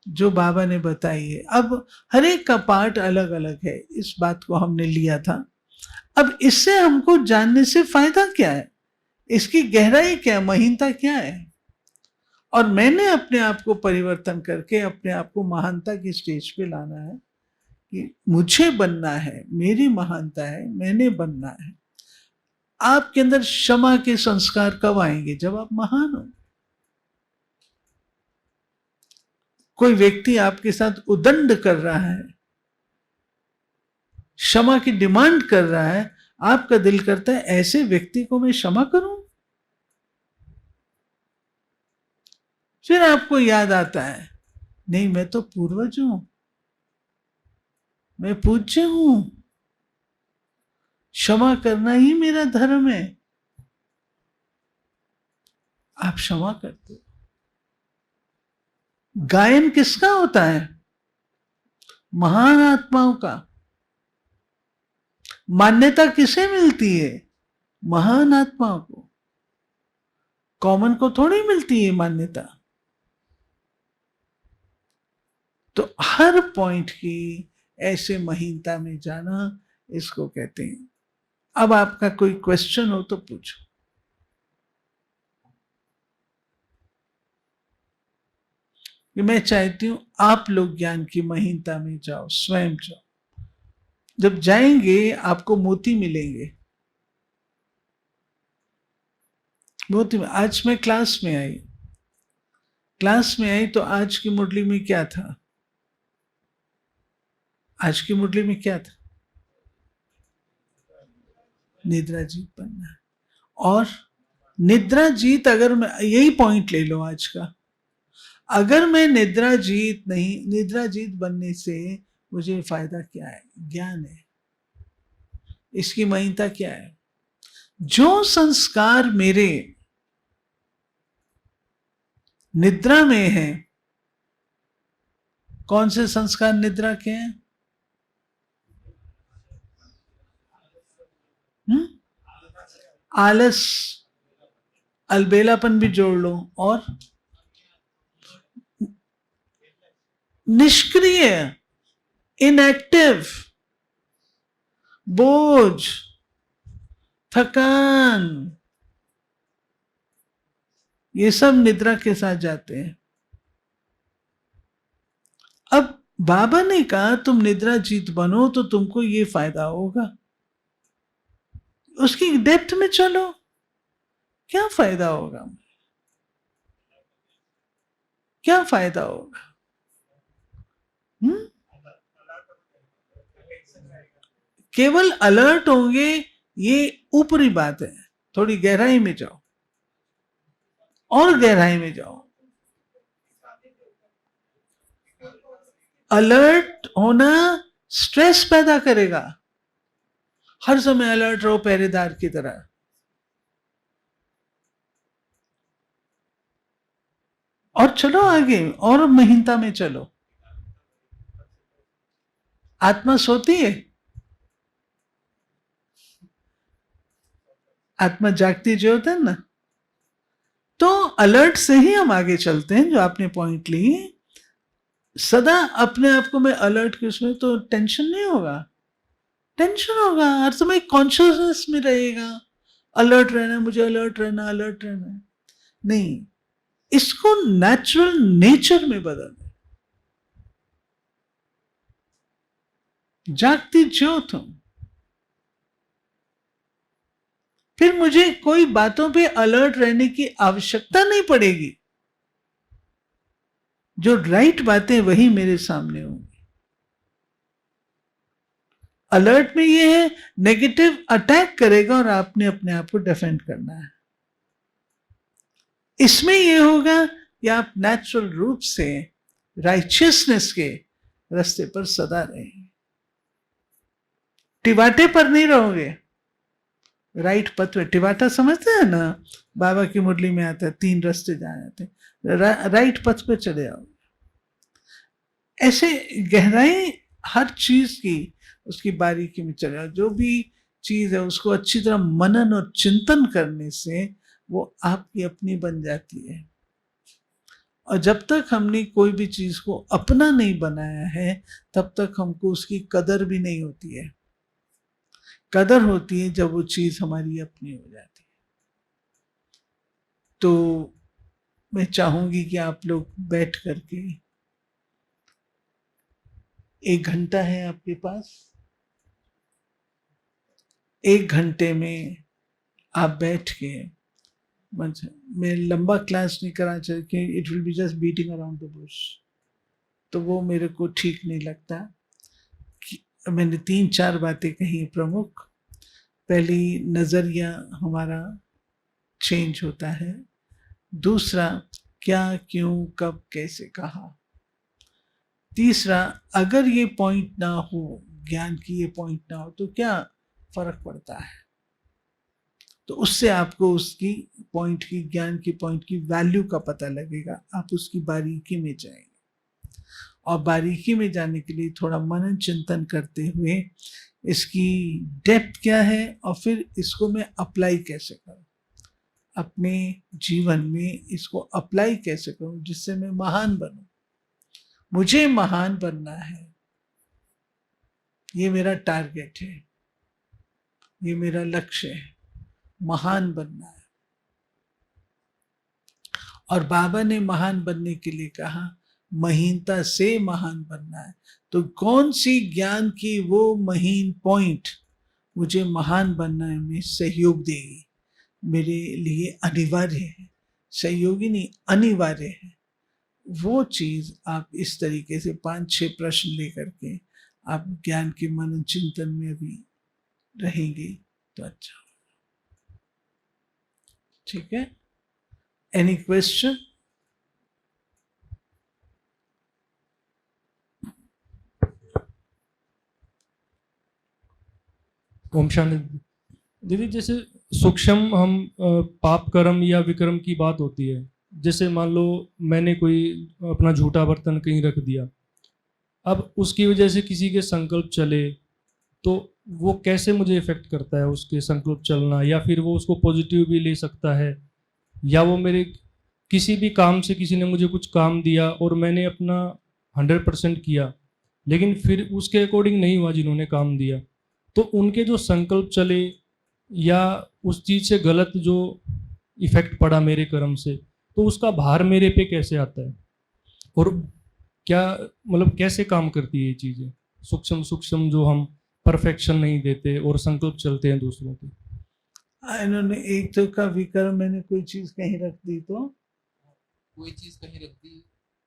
जो बाबा ने बताई है, अब हर एक का पार्ट अलग अलग है, इस बात को हमने लिया था। अब इससे हमको जानने से फायदा क्या है, इसकी गहराई क्या, महीनता क्या है। और मैंने अपने आप को परिवर्तन करके अपने आप को महानता की स्टेज पे लाना है कि मुझे बनना है, मेरी महानता है, मैंने बनना है। आपके अंदर क्षमा के संस्कार कब आएंगे, जब आप महान हो। कोई व्यक्ति आपके साथ उदंड कर रहा है, क्षमा की डिमांड कर रहा है, आपका दिल करता है ऐसे व्यक्ति को मैं क्षमा करूं। फिर आपको याद आता है, नहीं मैं तो पूर्वज हूं, मैं पूज्य हूं, क्षमा करना ही मेरा धर्म है। आप क्षमा करते हो। गायन किसका होता है, महान आत्माओं का। मान्यता किसे मिलती है, महान आत्माओं को, कॉमन को थोड़ी मिलती है मान्यता। तो हर पॉइंट की ऐसे महीनता में जाना, इसको कहते हैं। अब आपका कोई क्वेश्चन हो तो पूछो। कि मैं चाहती हूं आप लोग ज्ञान की महीनता में जाओ, स्वयं जाओ। जब जाएंगे आपको मोती मिलेंगे। मोती में आज मैं क्लास में आई, क्लास में आई तो आज की मुरली में क्या था? आज की मुरली में क्या था? निद्रा जीत बनना है। और निद्रा जीत, अगर मैं यही पॉइंट ले लो आज का, अगर मैं निद्रा जीत नहीं, निद्रा जीत बनने से मुझे फायदा क्या है? ज्ञान है। इसकी महिमा क्या है? जो संस्कार मेरे निद्रा में है, कौन से संस्कार निद्रा के हैं? आलस, अलबेलापन भी जोड़ लो, और निष्क्रिय, इनएक्टिव, बोझ, थकान, ये सब निद्रा के साथ जाते हैं। अब बाबा ने कहा तुम निद्रा जीत बनो तो तुमको ये फायदा होगा। उसकी डेप्थ में चलो, क्या फायदा होगा? क्या फायदा होगा? केवल अलर्ट होंगे, ये ऊपरी बात है। थोड़ी गहराई में जाओ, और गहराई में जाओ। अलर्ट होना स्ट्रेस पैदा करेगा। हर समय अलर्ट रहो पहरेदार की तरह। और चलो आगे, और महीनता में चलो। आत्मा सोती है, आत्मा जागती जो होता है ना। तो अलर्ट से ही हम आगे चलते हैं, जो आपने पॉइंट ली। सदा अपने आप को मैं अलर्ट की उसमें, तो टेंशन नहीं होगा। टेंशन होगा, हर समय कॉन्शियसनेस में रहेगा। अलर्ट रहना, मुझे अलर्ट रहना, अलर्ट रहना नहीं। इसको नेचुरल नेचर में बदल, जागती ज्योत हूं। फिर मुझे कोई बातों पे अलर्ट रहने की आवश्यकता नहीं पड़ेगी। जो राइट बातें वही मेरे सामने होंगी। अलर्ट में ये है, नेगेटिव अटैक करेगा और आपने अपने आप को डिफेंड करना है। इसमें यह होगा कि आप नेचुरल रूप से राइचियसनेस के रास्ते पर सदा रहेंगे, टिवाटे पर नहीं रहोगे, राइट पथ में। टिवाटा समझते हैं ना, बाबा की मुरली में आता है, 3 रास्ते जाते हैं, राइट पथ पे चले आओ। ऐसे गहराई हर चीज की, उसकी बारीकी में चले आओ। जो भी चीज है उसको अच्छी तरह मनन और चिंतन करने से वो आपकी अपनी बन जाती है। और जब तक हमने कोई भी चीज को अपना नहीं बनाया है, तब तक हमको उसकी कदर भी नहीं होती है। कदर होती है जब वो चीज हमारी अपनी हो जाती है। तो मैं चाहूंगी कि आप लोग बैठ करके, 1 घंटा है आपके पास, 1 घंटे में आप बैठ के, मैं लंबा क्लास नहीं कराना चाहती, it will be just beating around the Bush, तो वो मेरे को ठीक नहीं लगता। मैंने 3-4 बातें कही प्रमुख। पहली, नजरिया हमारा चेंज होता है। दूसरा, क्या, क्यों, कब, कैसे कहा। तीसरा, अगर ये पॉइंट ना हो, ज्ञान की ये पॉइंट ना हो, तो क्या फर्क पड़ता है। तो उससे आपको उसकी पॉइंट की, ज्ञान की पॉइंट की वैल्यू का पता लगेगा। आप उसकी बारीकी में जाएंगे, और बारीकी में जाने के लिए थोड़ा मनन चिंतन करते हुए इसकी डेप्थ क्या है, और फिर इसको मैं अप्लाई कैसे करूं अपने जीवन में, इसको अप्लाई कैसे करूं जिससे मैं महान बनूं। मुझे महान बनना है, ये मेरा टारगेट है, ये मेरा लक्ष्य है, महान बनना है। और बाबा ने महान बनने के लिए कहा, महीनता से महान बनना है। तो कौन सी ज्ञान की वो महीन पॉइंट मुझे महान बनने में सहयोग देगी, मेरे लिए अनिवार्य है। सहयोगी नहीं, अनिवार्य है। वो चीज आप इस तरीके से 5-6 प्रश्न लेकर के आप ज्ञान के मनन चिंतन में भी रहेंगे तो अच्छा। ठीक है, एनी क्वेश्चन? ओम शांति। दीदी जैसे सूक्ष्म हम पाप कर्म या विक्रम की बात होती है, जैसे मान लो मैंने कोई अपना झूठा बर्तन कहीं रख दिया, अब उसकी वजह से किसी के संकल्प चले तो वो कैसे मुझे इफेक्ट करता है उसके संकल्प चलना, या फिर वो उसको पॉजिटिव भी ले सकता है, या वो मेरे किसी भी काम से किसी ने मुझे कुछ काम दिया और मैंने अपना 100% किया लेकिन फिर उसके अकॉर्डिंग नहीं हुआ जिन्होंने काम दिया, तो उनके जो संकल्प चले या उस चीज़ से गलत जो इफेक्ट पड़ा मेरे कर्म से, तो उसका भार मेरे पे कैसे आता है और क्या मतलब कैसे काम करती है ये चीज़ें, सूक्ष्म सूक्ष्म जो हम परफेक्शन नहीं देते और संकल्प चलते हैं दूसरों के। इन्होंने एक तो का विक्रम, मैंने कोई चीज कहीं रख दी तो कोई चीज कहीं रख दी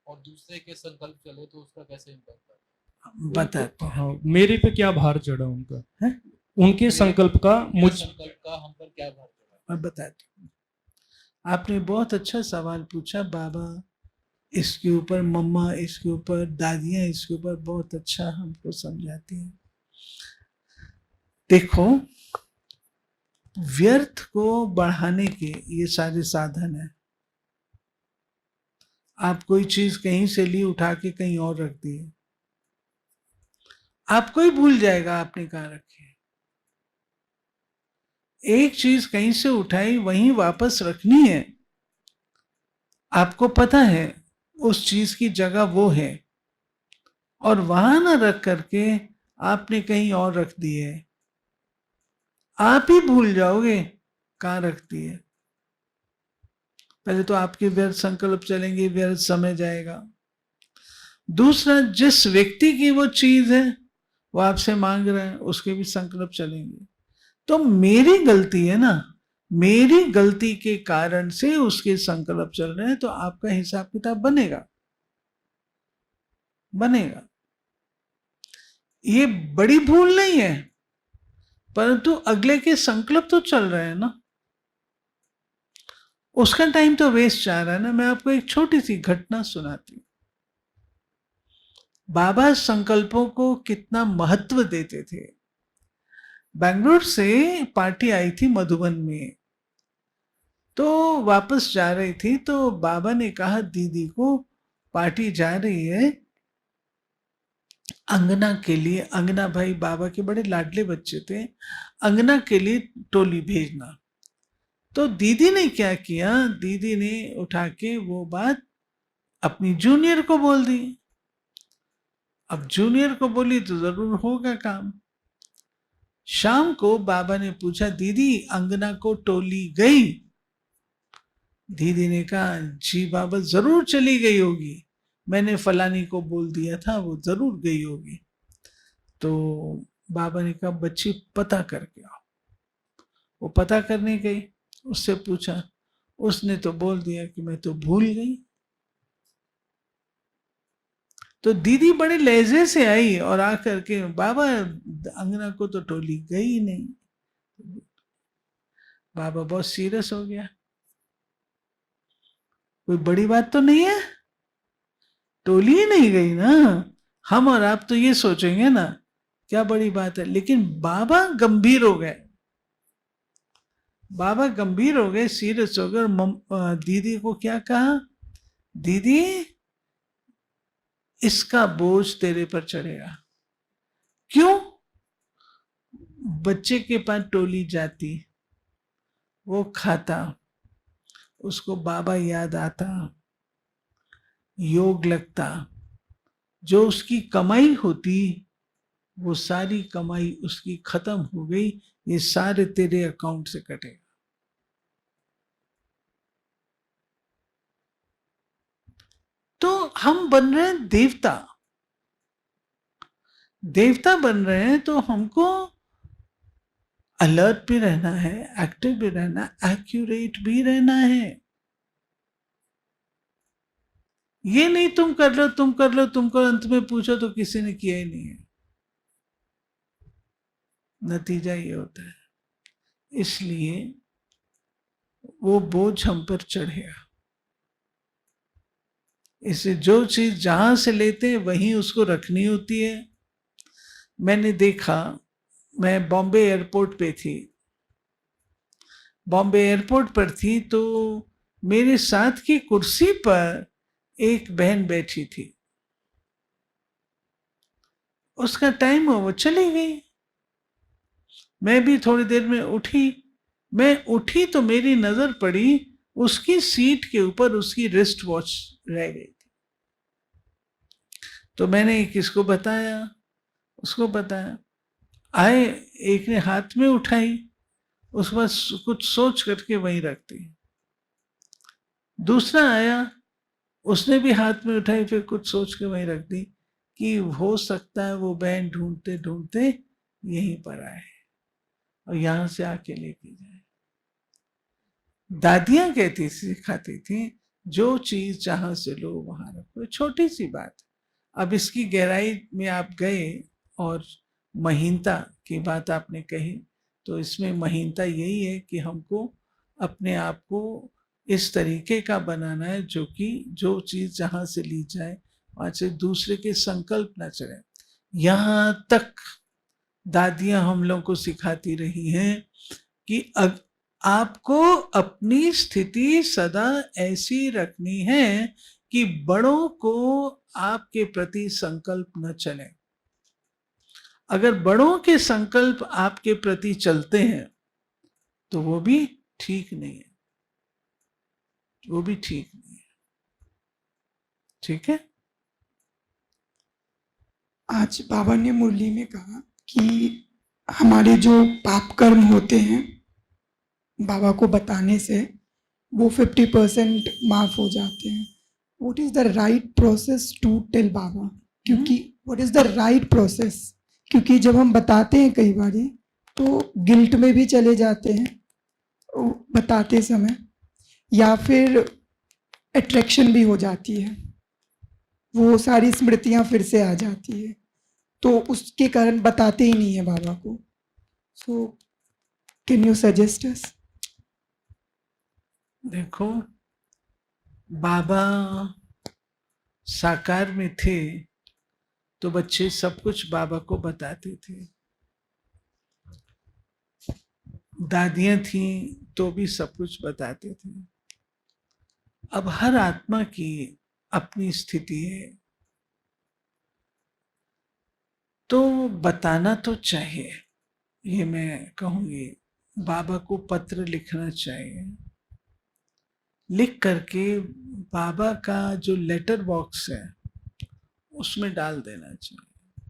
और दूसरे के संकल्प चले तो उसका कैसे इम्पैक्ट पड़ता बताते हैं। हाँ, मेरे पे क्या भार चढ़ा उनका है? उनके संकल्प का है मुझ संकल्प का हम पर क्या भार पड़ा? मैं बताती हूँ। आपने बहुत अच्छा सवाल पूछा। बाबा इसके ऊपर, मम्मा इसके ऊपर, दादियां इसके ऊपर बहुत अच्छा हमको समझाती हैं। देखो, व्यर्थ को बढ़ाने के ये सारे साधन है। आप कोई चीज कहीं से ली, उठा के कहीं और रख दी, आपको ही भूल जाएगा आपने कहाँ रखी है। एक चीज कहीं से उठाई, वहीं वापस रखनी है, आपको पता है उस चीज की जगह वो है, और वहां ना रख करके आपने कहीं और रख दी है, आप ही भूल जाओगे कहाँ रख दी है। पहले तो आपके व्यर्थ संकल्प चलेंगे, व्यर्थ समय जाएगा। दूसरा, जिस व्यक्ति की वो चीज है वो आपसे मांग रहा है, उसके भी संकल्प चलेंगे। तो मेरी गलती है ना, मेरी गलती के कारण से उसके संकल्प चल रहे हैं, तो आपका हिसाब किताब बनेगा, बनेगा। ये बड़ी भूल नहीं है, परंतु अगले के संकल्प तो चल रहे हैं ना, उसका टाइम तो वेस्ट जा रहा है ना। मैं आपको एक छोटी सी घटना सुनाती हूँ। बाबा संकल्पों को कितना महत्व देते थे। बेंगलोर से पार्टी आई थी मधुबन में, तो वापस जा रही थी, तो बाबा ने कहा दीदी को पार्टी जा रही है, अंगना के लिए, अंगना भाई बाबा के बड़े लाडले बच्चे थे, अंगना के लिए टोली भेजना। तो दीदी ने क्या किया, दीदी ने उठा के वो बात अपनी जूनियर को बोल दी। अब जूनियर को बोली तो जरूर होगा काम। शाम को बाबा ने पूछा, दीदी अंगना को टोली गई? दीदी ने कहा, जी बाबा जरूर चली गई होगी, मैंने फलानी को बोल दिया था, वो जरूर गई होगी। तो बाबा ने कहा, बच्ची पता करके आओ। वो पता करने गई, उससे पूछा, उसने तो बोल दिया कि मैं तो भूल गई। तो दीदी बड़े लहजे से आई और आकर के, बाबा अंगना को तो टोली गई नहीं। बाबा बहुत सीरियस हो गया, कोई बड़ी बात तो नहीं है, टोली ही नहीं गई ना। हम और आप तो ये सोचेंगे ना क्या बड़ी बात है, लेकिन बाबा गंभीर हो गए। बाबा गंभीर हो गए, सीरियस हो गए, और दीदी को क्या कहा, दीदी इसका बोझ तेरे पर चढ़ेगा। क्यों? बच्चे के पास टोली जाती, वो खाता, उसको बाबा याद आता, योग लगता, जो उसकी कमाई होती वो सारी कमाई उसकी खत्म हो गई, ये सारे तेरे अकाउंट से कटेगा। तो हम बन रहे हैं देवता, देवता बन रहे हैं, तो हमको अलर्ट भी रहना है, एक्टिव भी रहना, एक्यूरेट भी रहना है। ये नहीं तुम कर लो, तुम कर लो, तुमको अंत में पूछो तो किसी ने किया ही नहीं है। नतीजा ये होता है। इसलिए वो बोझ हम पर चढ़ेगा। इससे जो चीज जहां से लेते हैं वहीं उसको रखनी होती है। मैंने देखा, मैं बॉम्बे एयरपोर्ट पे थी, बॉम्बे एयरपोर्ट पर थी, तो मेरे साथ की कुर्सी पर एक बहन बैठी थी। उसका टाइम हो, वो चली गई। मैं भी थोड़ी देर में उठी। मैं उठी तो मेरी नजर पड़ी उसकी सीट के ऊपर उसकी रिस्ट वॉच रह गई थी। तो मैंने किसको बताया, उसको बताया। आए, एक ने हाथ में उठाई, उसके बाद कुछ सोच करके वहीं रख दी। दूसरा आया, उसने भी हाथ में उठाई, फिर कुछ सोच के वहीं रख दी कि हो सकता है वो बहन ढूंढते ढूंढते यहीं पर आए और यहां से आके लेके जाए। दादियां कहती सिखाती थी, जो चीज जहां से लो वहां रखो। छोटी सी बात। अब इसकी गहराई में आप गए और महीनता की बात आपने कही, तो इसमें महीनता यही है कि हमको अपने आप को इस तरीके का बनाना है जो कि जो चीज जहां से ली जाए वहां से दूसरे के संकल्प न चले। यहां तक दादियां हम लोग को सिखाती रही हैं कि आपको अपनी स्थिति सदा ऐसी रखनी है कि बड़ों को आपके प्रति संकल्प न चले। अगर बड़ों के संकल्प आपके प्रति चलते हैं तो वो भी ठीक नहीं है, वो भी ठीक नहीं है। ठीक है। आज बाबा ने मुरली में कहा कि हमारे जो पाप कर्म होते हैं बाबा को बताने से वो 50% माफ हो जाते हैं। What is the right process to tell बाबा? क्योंकि what is the right process? क्योंकि जब हम बताते हैं कई बार तो गिल्ट में भी चले जाते हैं बताते समय, या फिर अट्रैक्शन भी हो जाती है, वो सारी स्मृतियां फिर से आ जाती है, तो उसके कारण बताते ही नहीं है बाबा को। So can you suggest us? देखो, बाबा साकार में थे तो बच्चे सब कुछ बाबा को बताते थे। दादियां थी तो भी सब कुछ बताते थे। अब हर आत्मा की अपनी स्थिति है, तो बताना तो चाहिए। ये मैं कहूंगी, बाबा को पत्र लिखना चाहिए। लिख करके बाबा का जो लेटर बॉक्स है उसमें डाल देना चाहिए।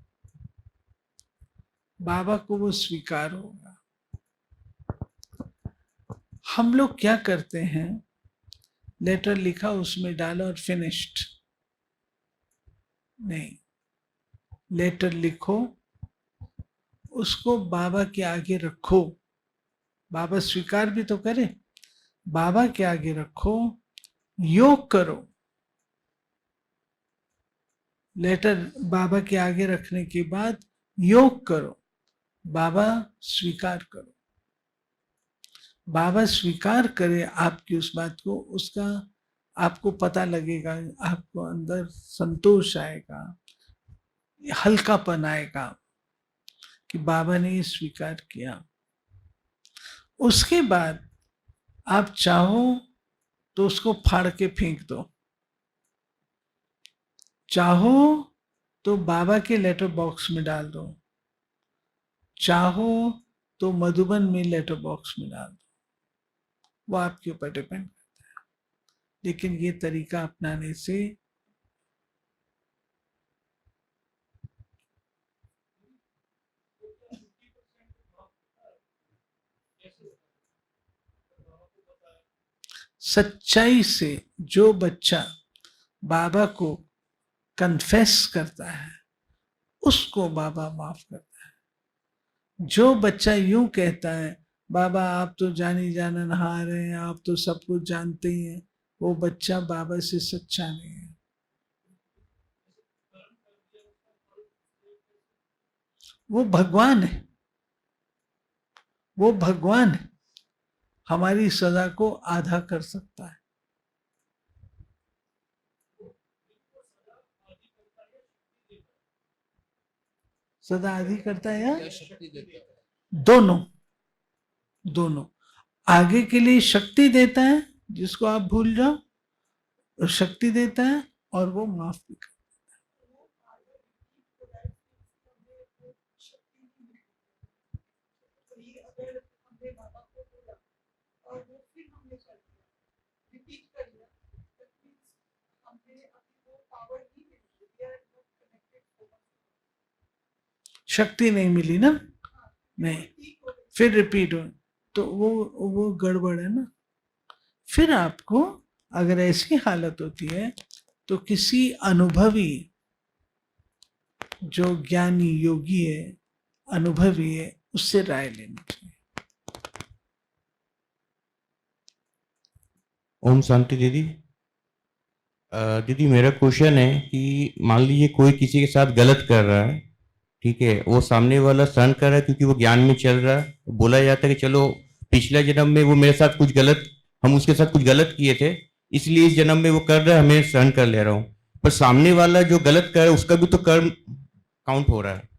बाबा को वो स्वीकार होगा। हम लोग क्या करते हैं, लेटर लिखा उसमें डाला और फिनिश्ड। नहीं, लेटर लिखो, उसको बाबा के आगे रखो, बाबा स्वीकार भी तो करे। बाबा के आगे रखो, योग करो। लेटर बाबा के आगे रखने के बाद योग करो, बाबा स्वीकार करो। बाबा स्वीकार करे आपकी उस बात को, उसका आपको पता लगेगा, आपको अंदर संतोष आएगा, हल्कापन आएगा कि बाबा ने ये स्वीकार किया। उसके बाद आप चाहो तो उसको फाड़ के फेंक दो, चाहो तो बाबा के लेटर बॉक्स में डाल दो, चाहो तो मधुबन में लेटर बॉक्स में डाल दो, वो आपके ऊपर डिपेंड करता है। लेकिन ये तरीका अपनाने से सच्चाई से जो बच्चा बाबा को कन्फेस करता है उसको बाबा माफ करता है। जो बच्चा यूं कहता है, बाबा आप तो जानी जाननहार हैं, आप तो सब कुछ जानते ही हैं, वो बच्चा बाबा से सच्चा नहीं है। वो भगवान है, वो भगवान है, हमारी सजा को आधा कर सकता है। सदा आधी करता है या या शक्ति देता है? दोनों, दोनों। आगे के लिए शक्ति देता है जिसको आप भूल जाओ, और शक्ति देता है और वो माफ भी करता है। शक्ति नहीं मिली ना, नहीं, फिर रिपीट हो तो वो गड़बड़ है ना। फिर आपको अगर ऐसी हालत होती है तो किसी अनुभवी, जो ज्ञानी योगी है, अनुभवी है, उससे राय लेनी चाहिए। ओम शांति दीदी। दीदी मेरा क्वेश्चन है कि मान लीजिए कोई किसी के साथ गलत कर रहा है, ठीक है, वो सामने वाला सहन कर रहा है क्योंकि वो ज्ञान में चल रहा है। बोला जाता है कि चलो पिछले जन्म में वो मेरे साथ कुछ गलत, हम उसके साथ कुछ गलत किए थे, इसलिए इस जन्म में वो कर रहा है, हमें सहन कर ले रहा हूँ। पर सामने वाला जो गलत कर रहा है उसका भी तो कर्म काउंट हो रहा है,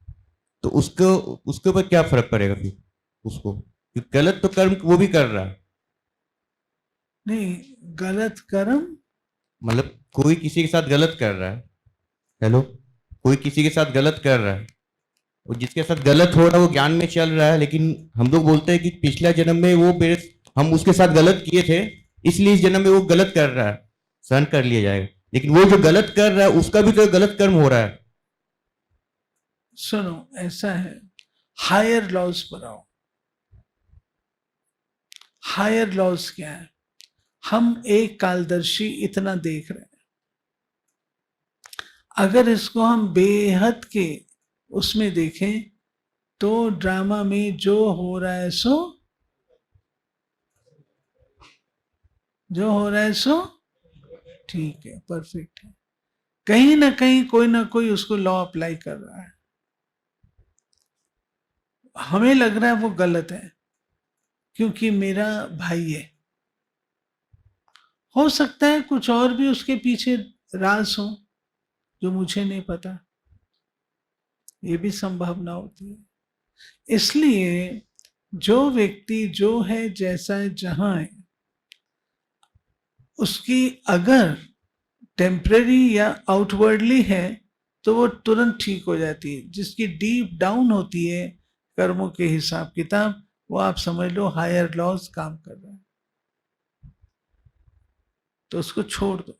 तो उसके ऊपर क्या फर्क पड़ेगा फिर उसको? क्योंकि गलत तो कर्म वो भी कर रहा है। नहीं, गलत कर्म मतलब कोई किसी के साथ गलत कर रहा है, हेलो, कोई किसी के साथ गलत कर रहा है, और जिसके साथ गलत हो रहा है वो ज्ञान में चल रहा है, लेकिन हम लोग बोलते हैं कि पिछला जन्म में वो हम उसके साथ गलत किए थे, इसलिए इस जन्म में वो गलत कर रहा है, सहन कर लिया जाएगा। लेकिन वो जो गलत कर रहा है उसका भी तो गलत कर्म हो रहा है। सुनो, ऐसा है, हायर लॉज पर आओ। हायर लॉज क्या है? हम एक कालदर्शी इतना देख रहे हैं, अगर इसको हम बेहद के उसमें देखें तो ड्रामा में जो हो रहा है सो, जो हो रहा है सो ठीक है, परफेक्ट है। कहीं ना कहीं कोई ना कोई उसको लॉ अप्लाई कर रहा है, हमें लग रहा है वो गलत है क्योंकि मेरा भाई है। हो सकता है कुछ और भी उसके पीछे राज हो जो मुझे नहीं पता, ये भी संभावना होती है। इसलिए जो व्यक्ति जो है, जैसा है, जहां है, उसकी अगर टेम्परेरी या आउटवर्डली है तो वो तुरंत ठीक हो जाती है। जिसकी डीप डाउन होती है कर्मों के हिसाब किताब, वो आप समझ लो हायर लॉज काम कर रहा है, तो उसको छोड़ दो।